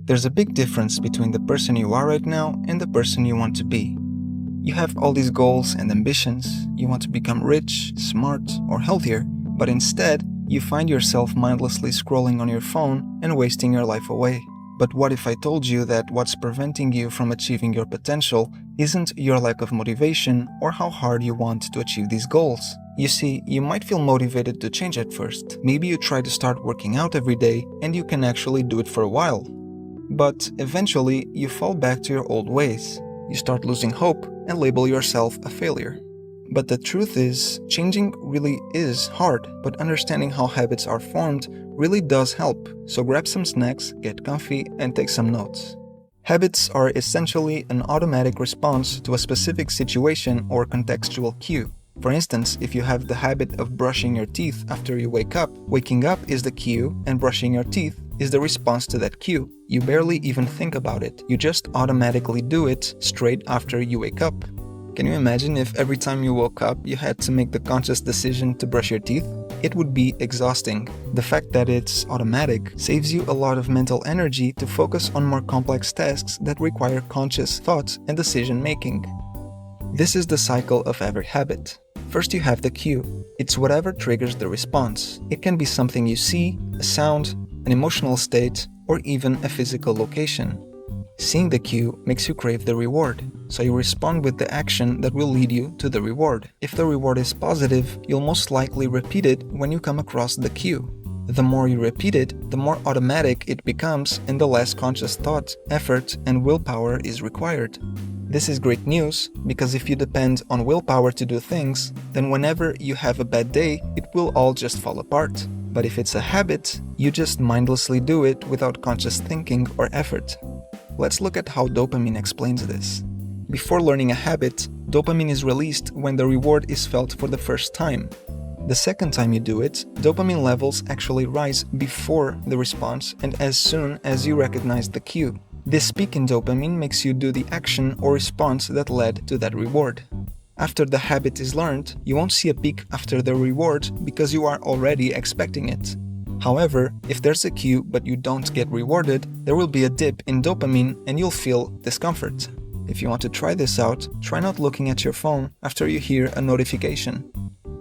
There's a big difference between the person you are right now and the person you want to be. You have all these goals and ambitions. You want to become rich, smart, or healthier, but instead, you find yourself mindlessly scrolling on your phone and wasting your life away. But what if I told you that what's preventing you from achieving your potential isn't your lack of motivation or how hard you want to achieve these goals? You see, you might feel motivated to change at first. Maybe you try to start working out every day and you can actually do it for a while. But eventually, you fall back to your old ways. You start losing hope and label yourself a failure. But the truth is, changing really is hard, but understanding how habits are formed really does help. So grab some snacks, get comfy, and take some notes. Habits are essentially an automatic response to a specific situation or contextual cue. For instance, if you have the habit of brushing your teeth after you wake up, waking up is the cue and brushing your teeth is the response to that cue. You barely even think about it. You just automatically do it straight after you wake up. Can you imagine if every time you woke up you had to make the conscious decision to brush your teeth? It would be exhausting. The fact that it's automatic saves you a lot of mental energy to focus on more complex tasks that require conscious thought and decision making. This is the cycle of every habit. First you have the cue. It's whatever triggers the response. It can be something you see, a sound, an emotional state, or even a physical location. Seeing the cue makes you crave the reward, so you respond with the action that will lead you to the reward. If the reward is positive, you'll most likely repeat it when you come across the cue. The more you repeat it, the more automatic it becomes and the less conscious thought, effort, and willpower is required. This is great news, because if you depend on willpower to do things, then whenever you have a bad day, it will all just fall apart. But if it's a habit, you just mindlessly do it without conscious thinking or effort. Let's look at how dopamine explains this. Before learning a habit, dopamine is released when the reward is felt for the first time. The second time you do it, dopamine levels actually rise before the response and as soon as you recognize the cue. This peak in dopamine makes you do the action or response that led to that reward. After the habit is learned, you won't see a peak after the reward because you are already expecting it. However, if there's a cue but you don't get rewarded, there will be a dip in dopamine and you'll feel discomfort. If you want to try this out, try not looking at your phone after you hear a notification.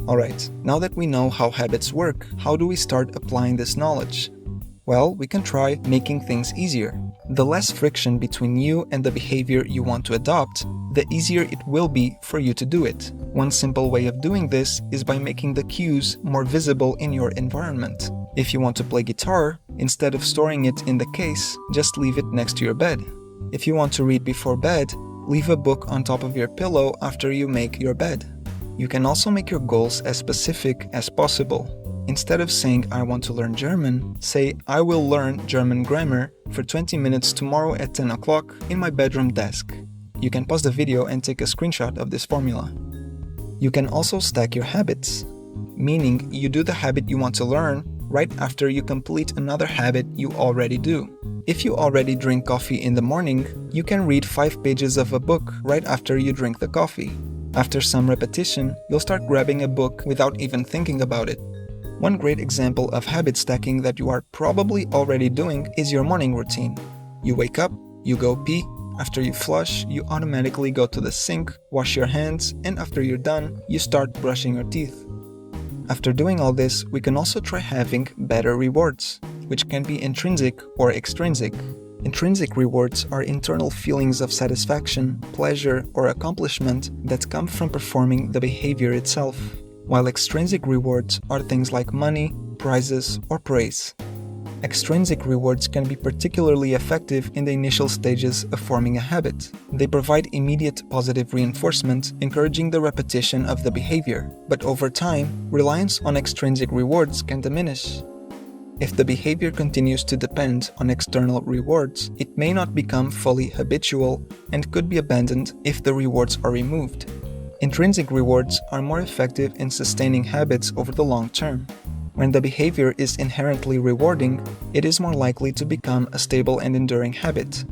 Alright, now that we know how habits work, how do we start applying this knowledge? Well, we can try making things easier. The less friction between you and the behavior you want to adopt, the easier it will be for you to do it. One simple way of doing this is by making the cues more visible in your environment. If you want to play guitar, instead of storing it in the case, just leave it next to your bed. If you want to read before bed, leave a book on top of your pillow after you make your bed. You can also make your goals as specific as possible. Instead of saying I want to learn German, say I will learn German grammar for 20 minutes tomorrow at 10 o'clock in my bedroom desk. You can pause the video and take a screenshot of this formula. You can also stack your habits, meaning you do the habit you want to learn right after you complete another habit you already do. If you already drink coffee in the morning, you can read 5 pages of a book right after you drink the coffee. After some repetition, you'll start grabbing a book without even thinking about it. One great example of habit stacking that you are probably already doing is your morning routine. You wake up, you go pee, after you flush, you automatically go to the sink, wash your hands, and after you're done, you start brushing your teeth. After doing all this, we can also try having better rewards, which can be intrinsic or extrinsic. Intrinsic rewards are internal feelings of satisfaction, pleasure, or accomplishment that come from performing the behavior itself, while extrinsic rewards are things like money, prizes, or praise. Extrinsic rewards can be particularly effective in the initial stages of forming a habit. They provide immediate positive reinforcement, encouraging the repetition of the behavior. But over time, reliance on extrinsic rewards can diminish. If the behavior continues to depend on external rewards, it may not become fully habitual and could be abandoned if the rewards are removed. Intrinsic rewards are more effective in sustaining habits over the long term. When the behavior is inherently rewarding, it is more likely to become a stable and enduring habit.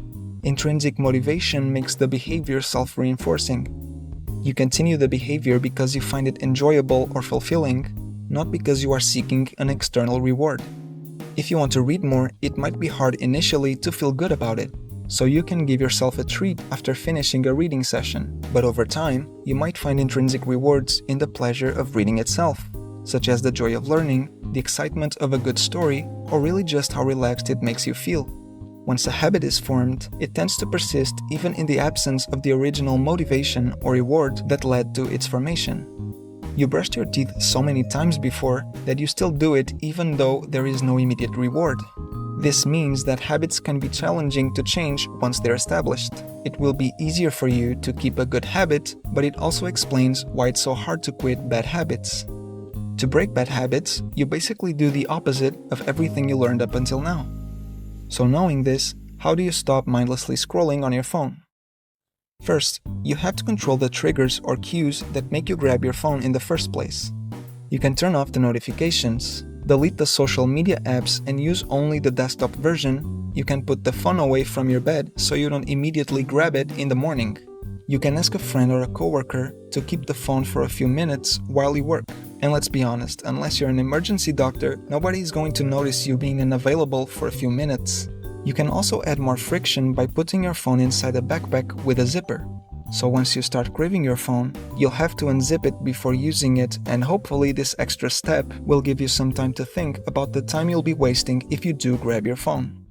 Intrinsic motivation makes the behavior self-reinforcing. You continue the behavior because you find it enjoyable or fulfilling, not because you are seeking an external reward. If you want to read more, it might be hard initially to feel good about it, so you can give yourself a treat after finishing a reading session. But over time, you might find intrinsic rewards in the pleasure of reading itself, such as the joy of learning, the excitement of a good story, or really just how relaxed it makes you feel. Once a habit is formed, it tends to persist even in the absence of the original motivation or reward that led to its formation. You brushed your teeth so many times before that you still do it even though there is no immediate reward. This means that habits can be challenging to change once they're established. It will be easier for you to keep a good habit, but it also explains why it's so hard to quit bad habits. To break bad habits, you basically do the opposite of everything you learned up until now. So knowing this, how do you stop mindlessly scrolling on your phone? First, you have to control the triggers or cues that make you grab your phone in the first place. You can turn off the notifications, delete the social media apps and use only the desktop version. You can put the phone away from your bed so you don't immediately grab it in the morning. You can ask a friend or a coworker to keep the phone for a few minutes while you work. And let's be honest, unless you're an emergency doctor, nobody is going to notice you being unavailable for a few minutes. You can also add more friction by putting your phone inside a backpack with a zipper. So once you start craving your phone, you'll have to unzip it before using it, and hopefully this extra step will give you some time to think about the time you'll be wasting if you do grab your phone.